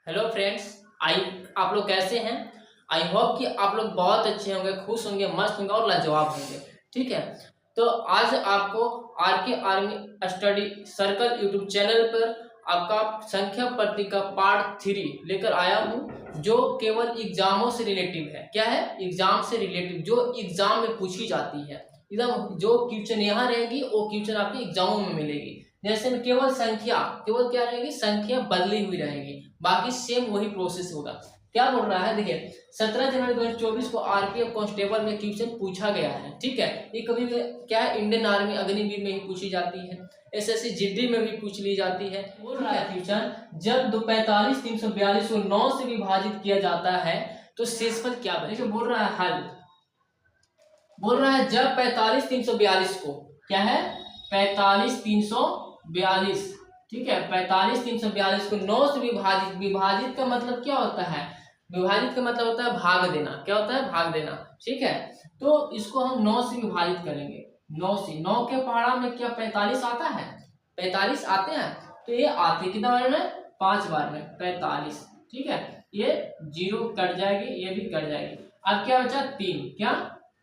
Hello friends. आई आप लोग कैसे हैं? आई होप कि आप लोग बहुत अच्छे होंगे, खुश होंगे, मस्त होंगे और लाजवाब होंगे। ठीक है, तो आज आपको आर के army study circle YouTube channel पर आपका संख्या पट्टिका पार्ट 3 लेकर आया हूँ, जो केवल एग्जामों से रिलेटिव है। क्या है? एग्जाम से रिलेटिव, जो एग्जाम में पूछी जाती है। एकदम जो क्वेश्चन यहाँ रहेगी वो क्वेश्चन आपके एग्जामों में मिलेगी। जैसे में केवल संख्या, केवल क्या रहेगी? संख्या बदली हुई रहेगी, बाकी सेम वही प्रोसेस होगा। क्या बोल रहा है? देखिए, 17 जनवरी 2024 को आरपीएफ कांस्टेबल में क्वेश्चन पूछा गया है। ठीक है, ये कभी भी क्या है, इंडियन आर्मी अग्निवीर में ही पूछी जाती है, एसएससी जीडी में भी पूछ ली जाती है। बोल रहा है क्वेश्चन, जब 45,342 को 9 से विभाजित किया जाता है तो शेषफल क्या बनेगा? बोल रहा है हल, बोल रहा है जब 45,342 को, क्या है, 45,342, ठीक है, 45,342 को 9 से विभाजित, विभाजित का मतलब क्या होता है? विभाजित का मतलब होता है भाग देना। क्या होता है? भाग देना। ठीक है, तो इसको हम 9 से विभाजित करेंगे। 9 से, 9 के पहाड़ा में क्या 45 आता है? 45 आते हैं, तो ये आते कितना बार में? 5 बार में 45। ठीक है, ये 0 कट जाएगी, ये भी कट जाएगी। अब क्या बचा? 3। क्या?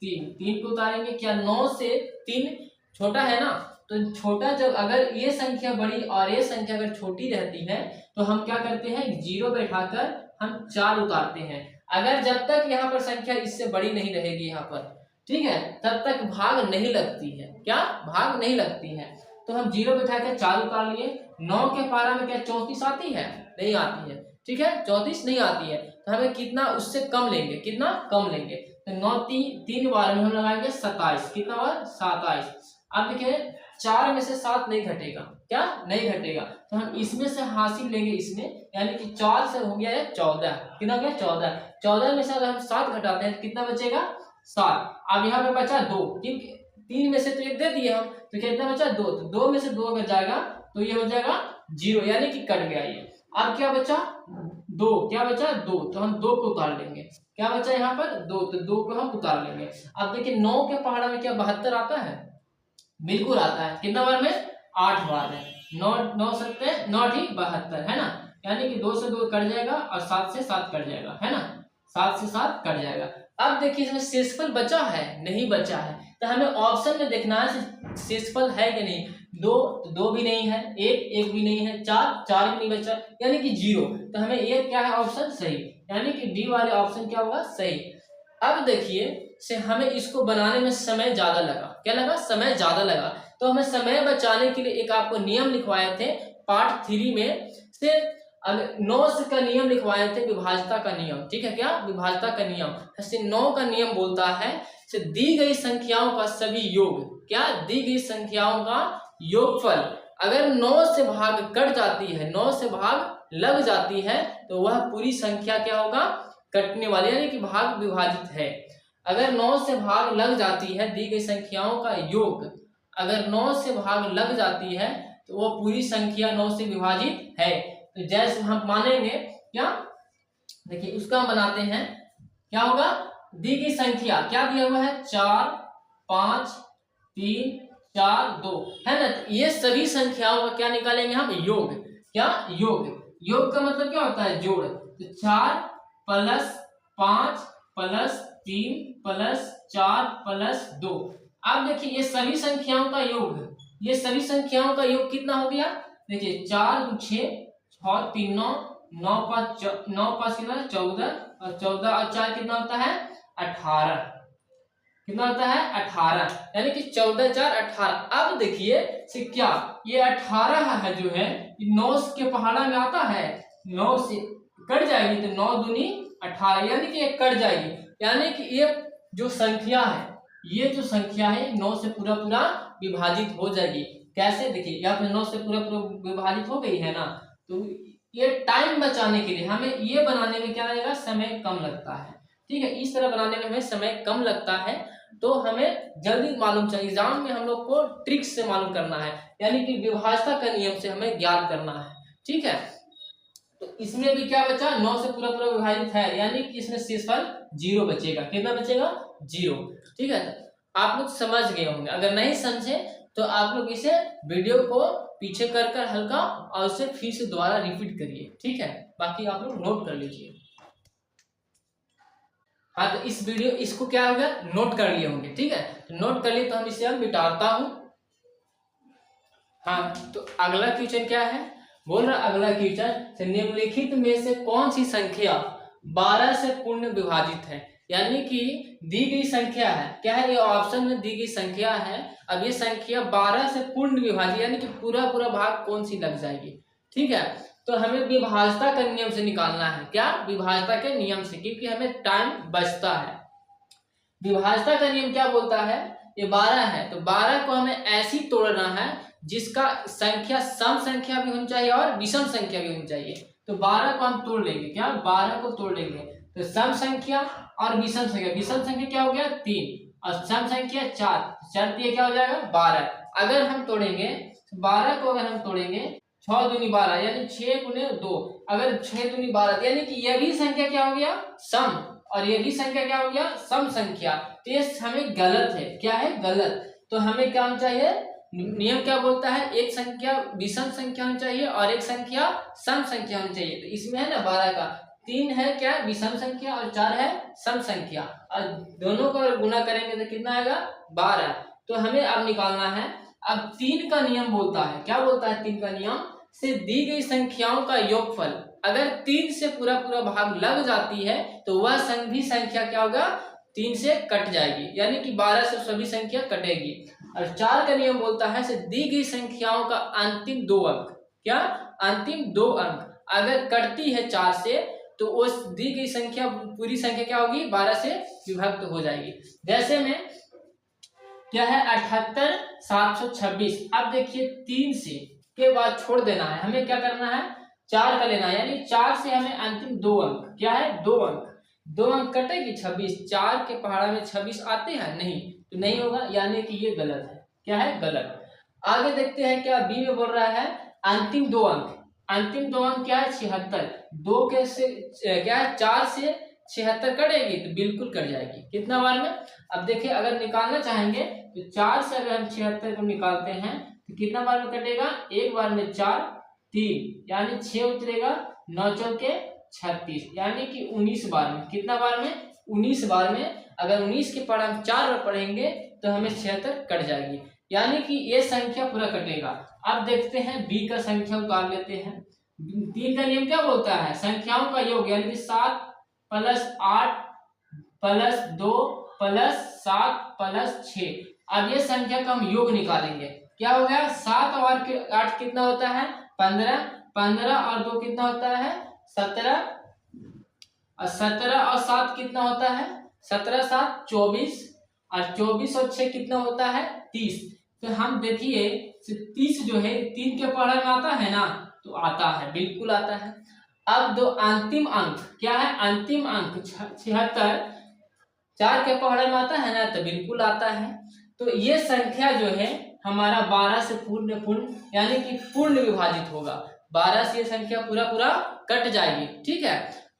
3 को उतारेंगे। क्या 9 से 3 छोटा है ना, तो छोटा, जब अगर ये संख्या बड़ी और ये संख्या अगर छोटी रहती है तो हम क्या करते हैं? 0 बैठाकर हम 4 उतारते हैं। अगर जब तक यहाँ पर संख्या इससे बड़ी नहीं रहेगी यहाँ पर, ठीक है, तब तक भाग नहीं लगती है। क्या? भाग नहीं लगती है। तो हम 0 बैठाकर 4 उतार लिए। 9 के पारा में क्या 34 आती है? नहीं आती है। ठीक है, 34 नहीं आती है, तो हमें कितना उससे कम लेंगे? कितना कम लेंगे? तो 9 3 बार में हम लगाएंगे 27। कितना बार? 27। अब देखिए, 4 में से 7 नहीं घटेगा। क्या? नहीं घटेगा, तो हम इसमें से हासिल लेंगे इसमें, यानी कि 4 से हो गया है 14। कितना हो गया? 14। 14 में से अगर हम 7 घटाते हैं तो कितना बचेगा? 7। अब यहाँ पे बचा 2, क्योंकि 3 में से तो 1 दे दिए हम, तो कितना बचा? 2। तो 2 में से 2 अगर जाएगा तो ये हो जाएगा 0, यानी कि कट गया ये। अब क्या बचा? 2। क्या बचा? 2, तो हम 2 को उतार लेंगे। क्या बचा यहाँ पर? 2, तो 2 को हम उतार लेंगे। अब देखिए, 9 के पहाड़ा में क्या 72 आता है? बिल्कुल आता है। कितना बार में? 8 बार में। 9 9 सकते 9 ठीक 72 है ना, यानी कि 2 से 2 कट जाएगा और 7 से 7 कट जाएगा, है ना, 7 से 7 कट जाएगा। अब देखिए, इसमें शेषफल बचा है? नहीं बचा है, तो हमें ऑप्शन में देखना है शेषफल है कि नहीं। 2 भी नहीं है, 1 भी नहीं है, 4 भी नहीं बचा, यानी कि 0। तो हमें ये क्या है? ऑप्शन सही, यानी कि डी वाले ऑप्शन क्या होगा? सही। अब देखिए, से हमें इसको बनाने में समय ज्यादा लगा। क्या लगा? समय ज्यादा लगा। तो हमें समय बचाने के लिए एक आपको नियम लिखवाए थे पार्ट 3 में से, 9 का नियम लिखवाए थे, विभाजता का नियम। ठीक है, क्या? विभाजता का नियम से 9 का नियम बोलता है से दी गई संख्याओं का सभी योग, क्या? दी गई संख्याओं का योगफल अगर 9 से भाग कट जाती है, 9 से भाग लग जाती है, तो वह पूरी संख्या क्या होगा? कटने वाली, यानी कि भाग विभाजित है। अगर 9 से भाग लग जाती है, दी गई संख्याओं का योग अगर 9 से भाग लग जाती है तो वो पूरी संख्या 9 से विभाजित है। तो जैसे हम मानेंगे, क्या? देखिए, उसका हम बनाते हैं। क्या होगा? दी गई संख्या क्या दिया हुआ है? 4 5 3 4 2, है ना। तो ये सभी संख्याओं का क्या निकालेंगे हम? योग। क्या? योग। योग का मतलब क्या होता है? जोड़। तो 4 + 5 + 3 + 4 + 2। अब देखिए, ये सभी संख्याओं का योग, ये सभी संख्याओं का योग कितना हो गया? देखिए, 4 × 6 6 3 9 9 5 9 5 कितना? 14, और 14 और 4 कितना होता है? 18। कितना होता है? 18, यानी कि 14 4 18। अब देखिए से क्या ये 18 है जो है, 9 के पहाड़ा में आता है, 9 से कट जाएगी तो 9 दूनी 18, यानी कि ये कट जाएगी, यानी कि ये जो संख्या है, ये जो संख्या है 9 से पूरा पूरा विभाजित हो जाएगी। कैसे? देखिए, या फिर 9 से पूरा पूरा विभाजित हो गई है ना, तो ये टाइम बचाने के लिए हमें ये बनाने में क्या लगेगा? समय कम लगता है। ठीक है, इस तरह बनाने में हमें समय कम लगता है, तो हमें जल्दी मालूम चाहिए। एग्जाम में हम लोग को ट्रिक से मालूम करना है, यानी कि विभाजता का नियम से हमें ज्ञात करना है। ठीक है, तो इसमें भी क्या बचा? 9 से पूरा पूरा विभाजित है, यानी कि इसमें शेषफल 0 बचेगा। कितना बचेगा? 0। ठीक है, आप लोग समझ गए होंगे। अगर नहीं समझे तो आप लोग इसे वीडियो को पीछे कर कर हल्का और उसे फिर से दोबारा रिपीट करिए, ठीक है। बाकी आप लोग नोट कर लीजिए। हाँ, तो इस वीडियो इसको क्या हो गया, नोट कर लिए होंगे, ठीक है। तो नोट कर लिए तो हम इसे हम मिटाता हूं। हाँ, तो अगला क्वेश्चन क्या है, बोल रहा अगला क्वेश्चन, निम्नलिखित में से कौन सी संख्या 12 से पूर्ण विभाजित है। यानी कि दी गई संख्या है, क्या है, ये ऑप्शन में दी गई संख्या है। अब ये संख्या 12 से पूर्ण विभाजित यानी कि पूरा पूरा भाग कौन सी लग जाएगी, ठीक है। तो हमें विभाज्यता का नियम से निकालना है, क्या, विभाज्यता के नियम से, क्योंकि हमें टाइम बचता है। विभाज्यता का नियम क्या बोलता है, ये 12 है तो 12 को हमें ऐसी तोड़ना है जिसका संख्या सम संख्या भी होनी चाहिए और विषम संख्या भी होनी चाहिए। तो 12 को हम तोड़ लेंगे, क्या, 12 को तोड़ लेंगे तो सम संख्या और विषम संख्या, विषम संख्या क्या हो गया 3 और सम संख्या 4, 4 दिए क्या हो जाएगा 12। अगर हम तोड़ेंगे 12 को, अगर हम तोड़ेंगे 6 दूनी 12 यानी 6 गुने 2, अगर 6 दूनी 12 यानी कि यह भी संख्या क्या हो गया सम और ये भी संख्या क्या हो गया सम संख्या। तो ये हमें गलत है, क्या है, गलत। तो हमें क्या होना चाहिए, नियम क्या बोलता है, एक संख्या विषम संख्या होनी चाहिए और एक संख्या सम संख्या होनी चाहिए। तो इसमें है ना 12 का 3 है क्या विषम संख्या और 4 है सम संख्या, और दोनों को अगर गुना करेंगे तो कितना आएगा 12। तो हमें अब निकालना है। अब 3 का नियम बोलता है, क्या बोलता है, 3 का नियम से दी गई संख्याओं का योगफल अगर 3 से पूरा पूरा भाग लग जाती है तो वह भी संख्या क्या होगा 3 से कट जाएगी, यानी कि 12 से सभी संख्या कटेगी। और 4 का नियम बोलता है से दी गई संख्याओं का अंतिम 2 अंक, क्या, अंतिम 2 अंक अगर कटती है 4 से तो उस दी गई संख्या पूरी संख्या क्या होगी 12 से विभक्त हो जाएगी। जैसे में क्या है 78 726। अब देखिए 3 से के बाद छोड़ देना है, हमें क्या करना है 4 का लेना है, यानी 4 से हमें अंतिम 2 अंक, क्या है 2 अंक, 2 अंक कटेगी 26, 4 के पहाड़ा में 26 आते हैं नहीं, तो नहीं होगा, यानी कि ये गलत है, क्या है गलत। आगे देखते हैं क्या बी में बोल रहा है अंतिम 2 अंक, अंतिम 2 अंक क्या है 76, 2 के से क्या है 4 से 76 कटेगी तो बिल्कुल कट जाएगी, कितना बार में। अब देखिए अगर निकालना चाहेंगे तो 4 से अगर हम 76 को निकालते हैं तो कितना बार में कटेगा, एक बार में 4 3 यानी 6 उतरेगा, 9 चौके 36 यानी कि 19 बार में, कितना बार में 19 बार में। अगर 19 के पढ़ा हम 4 बार पढ़ेंगे तो हमें 76 कट जाएगी, यानी कि ये संख्या पूरा कटेगा। अब देखते हैं बी का संख्या उतार लेते हैं। 3 का नियम क्या बोलता है, संख्याओं का योग यानी कि 7 + 8 + 2 + 7 + 6। अब ये संख्या का हम योग निकालेंगे, क्या हो गया 7 और 8 कितना होता है 15, 15 और 2 कितना होता है 17, और 17 और 7 कितना होता है 17 7 24, और 24 और 6 कितना होता है 30। तो हम देखिए 30 जो है 3 के पढ़ा में आता है ना, तो आता है, बिल्कुल आता है। अब दो अंतिम अंक क्या है, अंतिम अंक 76 4 के पहाड़े में आता है ना, तो बिल्कुल आता है। तो ये संख्या जो है हमारा 12 से पूर्ण यानी कि पूर्ण विभाजित होगा, 12 से ये संख्या पूरा पूरा कट जाएगी, ठीक है।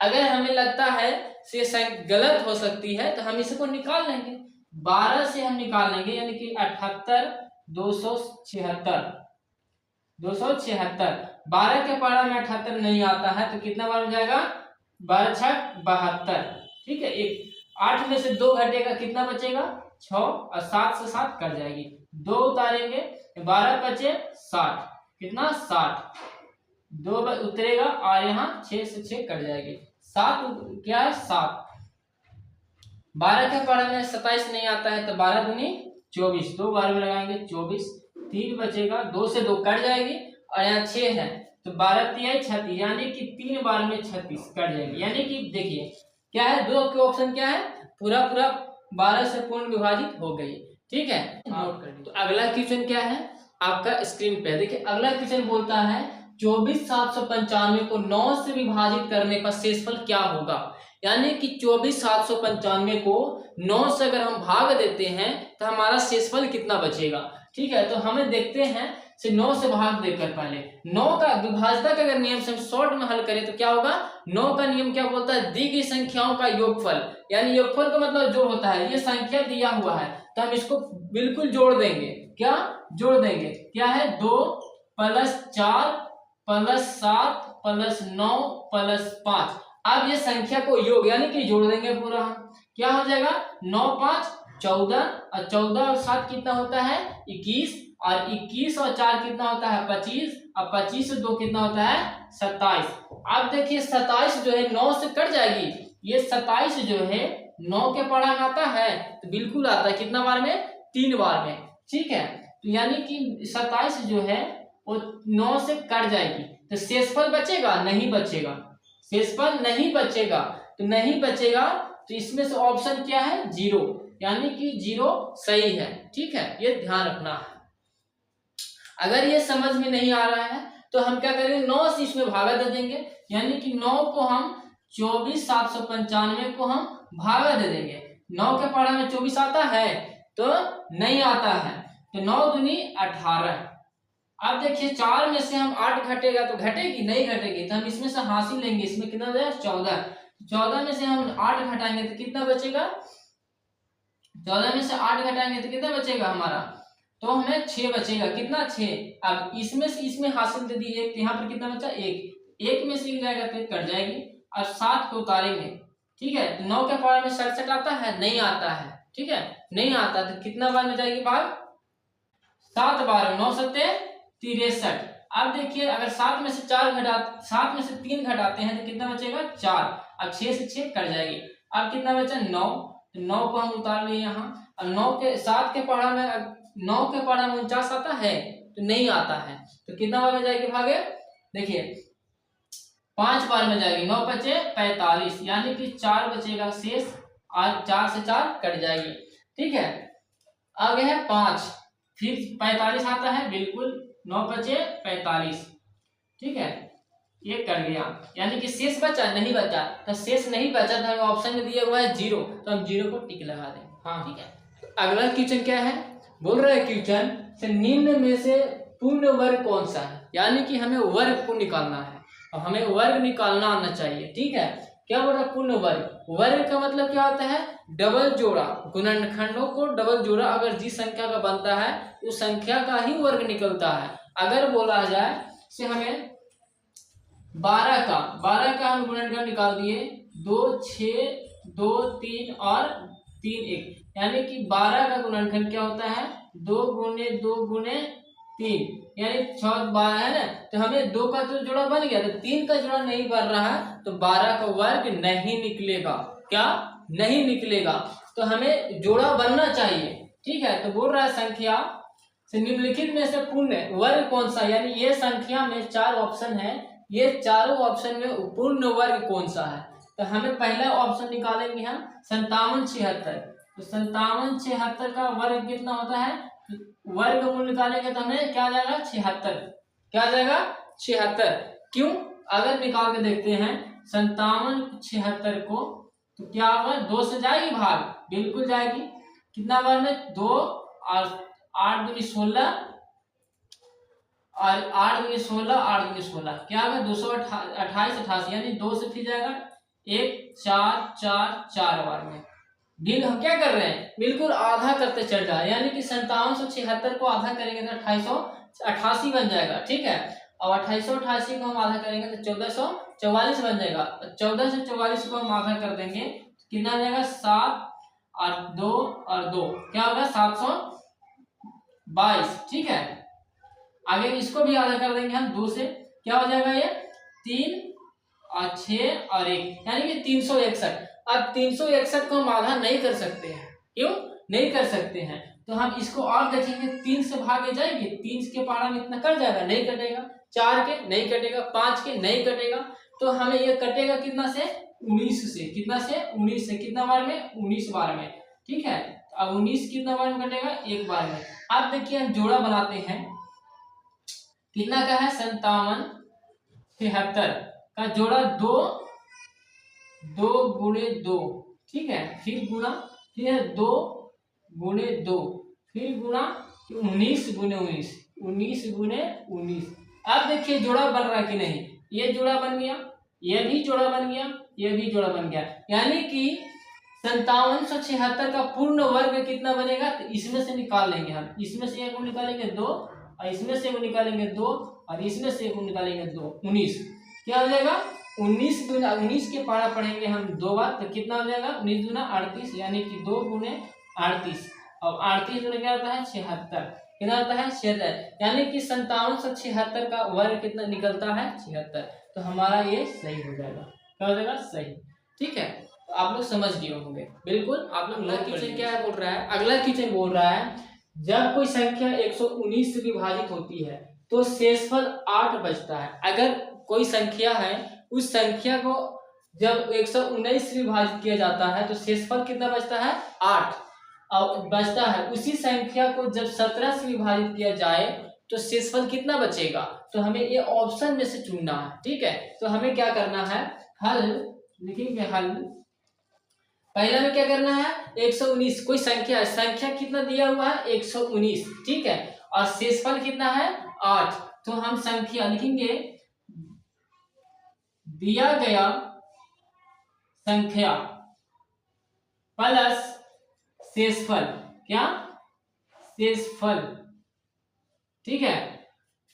अगर हमें लगता है से संख्या गलत हो सकती है तो हम इसको निकाल लेंगे, 12 से हम निकाल लेंगे यानी कि 78 276 276, 12 के पहाड़ा में 78 नहीं आता है तो कितना बार हो जाएगा 12 6 72, ठीक है। एक 8 में से 2 घटेगा कितना बचेगा 6, और 7 से 7 कट जाएगी, 2 उतारेंगे 12 बचे 60, कितना 60, 2 उतरेगा और यहाँ 6 से 6 कट जाएगी, 7 क्या है 7। 12 के पहाड़ा में 27 नहीं आता है तो 12 दूनी 24, 2 बार में लगाएंगे 24, 3 बचेगा, 2 से 2 कट जाएगी और यहाँ 6 है तो 12 3 36 यानी कि 3 बार में 36 कट जाएगी। यानी कि देखिए क्या है, दो के ऑप्शन क्या है पूरा पूरा 12 से पूर्ण विभाजित हो गई, ठीक है, नोट कर लीजिए। तो अगला क्वेश्चन क्या है आपका स्क्रीन पे देखिए, अगला क्वेश्चन बोलता है 24 795 को 9 से विभाजित करने पर शेषफल क्या होगा। यानी कि 24 795 को 9 से अगर हम भाग देते हैं तो हमारा शेषफल कितना बचेगा, ठीक है। तो हमें देखते हैं से 9 से भाग देकर पहले 9 का विभाज्यता का अगर नियम से हम शॉर्ट में हल करें तो क्या होगा, 9 का नियम क्या बोलता है दी गई संख्याओं का योगफल, यानी योगफल का मतलब जो होता है ये संख्या दिया हुआ है तो हम इसको बिल्कुल जोड़ देंगे, क्या जोड़ देंगे। क्या है 2 + 4 + 7 + 9 + 5। अब ये संख्या को योग यानी कि जोड़ देंगे पूरा हम। क्या हो जाएगा 9 5 14 और 14 और 7 कितना होता है 21 और 21 और 4 कितना होता है 25 और 25 से 2 कितना होता है 27। अब देखिए 27 जो है 9 से कट जाएगी। ये 27 जो है 9 के पढ़ा में आता है तो बिल्कुल आता है। कितना बार में 3 बार में। ठीक है तो यानी कि 27 जो है वो 9 से कट जाएगी तो शेषफल बचेगा नहीं बचेगा। शेषफल नहीं बचेगा तो नहीं बचेगा तो इसमें से ऑप्शन क्या है 0 यानी कि 0 सही है। ठीक है ये ध्यान रखना है। अगर ये समझ में नहीं आ रहा है तो हम क्या करेंगे 9 से इसमें भागा दे देंगे यानी कि 9 को हम 24,795 को हम भागा दे देंगे। 9 के पढ़ा में 24 आता है तो नहीं आता है तो 9 दूनी 18। अब देखिए 4 में से हम 8 घटेगा तो घटेगी नहीं घटेगी तो हम इसमें से हासिल लेंगे। इसमें कितना हो जाएगा 14। 14 में से हम 8 घटाएंगे तो कितना बचेगा 14 में से 8 घटाएंगे तो कितना बचेगा हमारा तो हमें 6 बचेगा। कितना 6। अब इसमें से इसमें हासिल दे दी 1 तो यहाँ पर कितना बचा 1 में से 1 जाएगा तो कट जाएगी और 7 को उतारेंगे। ठीक है तो 9 के पढ़ा में 67 आता है नहीं आता है। ठीक है नहीं आता तो कितना बार में जाएगी भाग 7 बार 9 7 63। अब देखिए अगर 7 में से 7 में से 3 घटाते हैं तो कितना बचेगा 4। अब 6 से 6 कट जाएगी। अब कितना बचा 9 तो 9 को हम उतार लिए यहाँ। अब 9 के 7 के पढ़ा में 9 के पढ़ा में 49 आता है तो नहीं आता है तो कितना बार में जाएगी भागे देखिए 5 बार में जाएगी। 9 बचे 45 यानी कि 4 बचेगा शेष और 4 से 4 कट जाएगी। ठीक है आगे है 5 फिर 45 आता है बिल्कुल 9 बचे 45। ठीक है ये कर गया यानी कि शेष बचा नहीं बचा तो शेष नहीं बचा तो हमें ऑप्शन में दिया हुआ है 0 तो हम 0 को टिक लगा दें। हाँ ठीक है अगला क्वेश्चन क्या है बोल रहे हैं क्वेश्चन से निम्न में से पूर्ण वर्ग कौन सा है यानी कि हमें वर्ग को निकालना है और हमें वर्ग निकालना आना चाहिए। ठीक है क्या बोल रहा है पूर्ण वर्ग। वर्ग का मतलब क्या होता है डबल जोड़ा गुणनखंडों को डबल जोड़ा अगर जिस संख्या का बनता है उस संख्या का ही वर्ग निकलता है। अगर बोला जाए से हमें 12 का हम गुणनखंड निकाल दिए 2 6 2 3 और 3 1 यानी कि 12 का गुणनखंड क्या होता है 2 गुणे 2 गुणे 3 यानी 6 12 है ना तो हमें 2 का तो जोड़ा बन गया तो 3 का जोड़ा नहीं बन रहा है तो 12 का वर्ग नहीं निकलेगा। क्या नहीं निकलेगा तो हमें जोड़ा बनना चाहिए। ठीक है तो बोल रहा है संख्या से निम्नलिखित में से पूर्ण वर्ग कौन सा यानी ये संख्या में 4 ऑप्शन है ये चारों ऑप्शन में पूर्ण वर्ग कौन सा है तो हमें पहला ऑप्शन निकालेंगे हम 5776 तो 5776 का वर्ग कितना होता है वर्गमूल निकालेंगे तो हमें क्या आ जाएगा 76। क्या आ जाएगा 76। क्यों अगर निकाल के देखते हैं 5776 को तो क्या होगा 2 से जाएगी भाग बिल्कुल जाएगी। कितना बार में 2 और 8 दूनी 16 और 8 दूनी 16 8 दूनी 16 क्या होगा 228 88 यानी 2 से फिर जाएगा 1 4 4 4 बार में दिन हम क्या कर रहे हैं बिल्कुल आधा करते चल रहा है यानी कि 5776 को आधा करेंगे तो 2888 बन जाएगा। ठीक है और 2888 को हम आधा करेंगे तो 1444 बन जाएगा। 14 से 44 को हम आधा कर देंगे तो कितना आ जाएगा 7 और 2 और 2 क्या होगा 722। ठीक है आगे इसको भी आधा कर देंगे हम 2 से क्या हो जाएगा ये 3 और 6 और 1 यानी कि 361। अब 361 को हम आधा नहीं कर सकते हैं। क्यों नहीं कर सकते हैं तो हम इसको और देखेंगे 3 से भागे जाएंगे 3 के पहाड़ा में इतना कट जाएगा नहीं कटेगा 4 के नहीं कटेगा 5 के नहीं कटेगा तो हमें ये कटेगा कितना से 19 से कितना से 19 से कितना बार में 19 बार में। ठीक है अब 19 कितना बार में कटेगा 1 बार में। अब देखिए हम जोड़ा बनाते हैं कितना का है 5776 का जोड़ा 2 गुणे 2। ठीक है फिर गुणा फिर 2 गुणे 2 फिर गुणा 19 गुणे 19 19 गुणे 19। अब देखिए जोड़ा बन रहा है कि नहीं ये जोड़ा बन गया ये भी जोड़ा बन गया ये भी जोड़ा बन गया यानी कि 5776 का पूर्ण वर्ग कितना बनेगा, तो इसमें से निकाल लेंगे हम, इसमें से एक निकालेंगे 2 और इसमें से निकालेंगे 2 और इसमें से एक निकालेंगे 2, 19। क्या हो जाएगा 19 गुना 19 के पारा पढ़ेंगे हम 2 बार, तो कितना हो जाएगा 19 गुना 38, यानी कि 2 गुने 38। अब 38 गुना क्या होता है 76, कितना होता है 76, यानी कि 5776 का वर्ग कितना निकलता है 76। तो हमारा ये सही हो जाएगा, क्या हो जाएगा सही। ठीक है, तो आप लोग समझ गए होंगे बिल्कुल। आप लोग अगला क्वेश्चन क्या है बोल रहा है, अगला क्वेश्चन बोल रहा है जब कोई संख्या 119 से विभाजित होती है तो शेषफल 8 बचता है। अगर कोई संख्या है, उस संख्या को जब 119 से विभाजित किया जाता है तो शेषफल कितना बचता है 8 और बचता है। उसी संख्या को जब 17 से विभाजित किया जाए तो शेषफल कितना बचेगा, तो हमें ये ऑप्शन में से चुनना है। ठीक है, तो हमें क्या करना है, हल लिखेंगे, हल पहला में क्या करना है 119, कोई संख्या है, संख्या कितना दिया हुआ है 119, ठीक है, और शेषफल कितना है 8। तो हम संख्या लिखेंगे, दिया गया संख्या प्लस शेषफल, क्या शेषफल, ठीक है,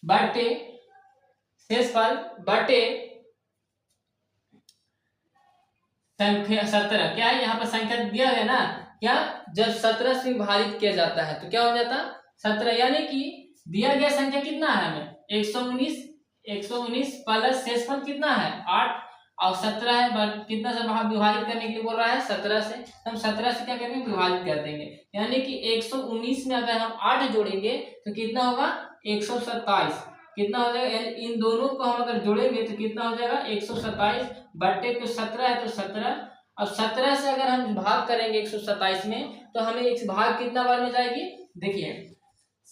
बटे शेषफल बटे संख्या 17। क्या है यहाँ पर संख्या दिया है ना, क्या जब 17 से विभाजित किया जाता है तो क्या हो जाता 17, यानी कि दिया गया संख्या कितना है हमें 119 प्लस शेषफल कितना है 8 और 17 है, कितना से विभाजित करने के लिए बोल रहा है 17 से, हम 17 से क्या करेंगे विभाजित कर देंगे, यानी कि 119 में अगर हम 8 जोड़ेंगे तो कितना होगा 127, कितना हो जाएगा, इन दोनों को हम अगर जोड़ेंगे तो कितना हो जाएगा 127 बट्टे को 17 है तो 17, अब 17 से अगर हम भाग करेंगे 127 में तो हमें एक भाग कितना बार में जाएगी, देखिए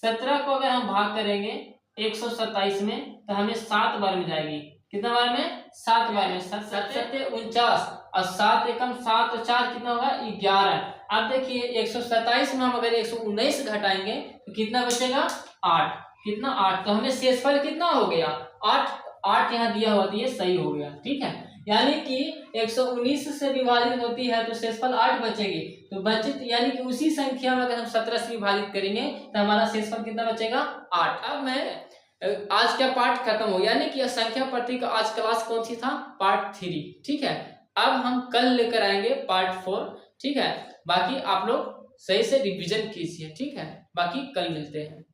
17 को अगर हम भाग करेंगे 127 में तो हमें 7 बार में जाएगी, कितना बार में 7 बार में, 7 7 49 और 7 एकम 7 और 4 कितना होगा 11। अब देखिए 127 में हम अगर 119 घटाएंगे तो कितना बचेगा 8, कितना 8, तो हमें शेषफल कितना हो गया 8 यहाँ दिया हुआ तो ये सही हो गया। ठीक है, यानी कि 119 से विभाजित होती है तो शेषफल 8 बचेगी, तो बचित यानी कि उसी संख्या में अगर हम 17 से विभाजित करेंगे तो हमारा शेषफल कितना बचेगा 8। अब मैं आज का पार्ट खत्म हो गया, यानी कि संख्या पद्धति का आज क्लास कौन सी था पार्ट 3। ठीक है, अब हम कल लेकर आएंगे पार्ट 4। ठीक है, बाकी आप लोग सही से रिवीजन कीजिए। ठीक है, बाकी कल मिलते हैं।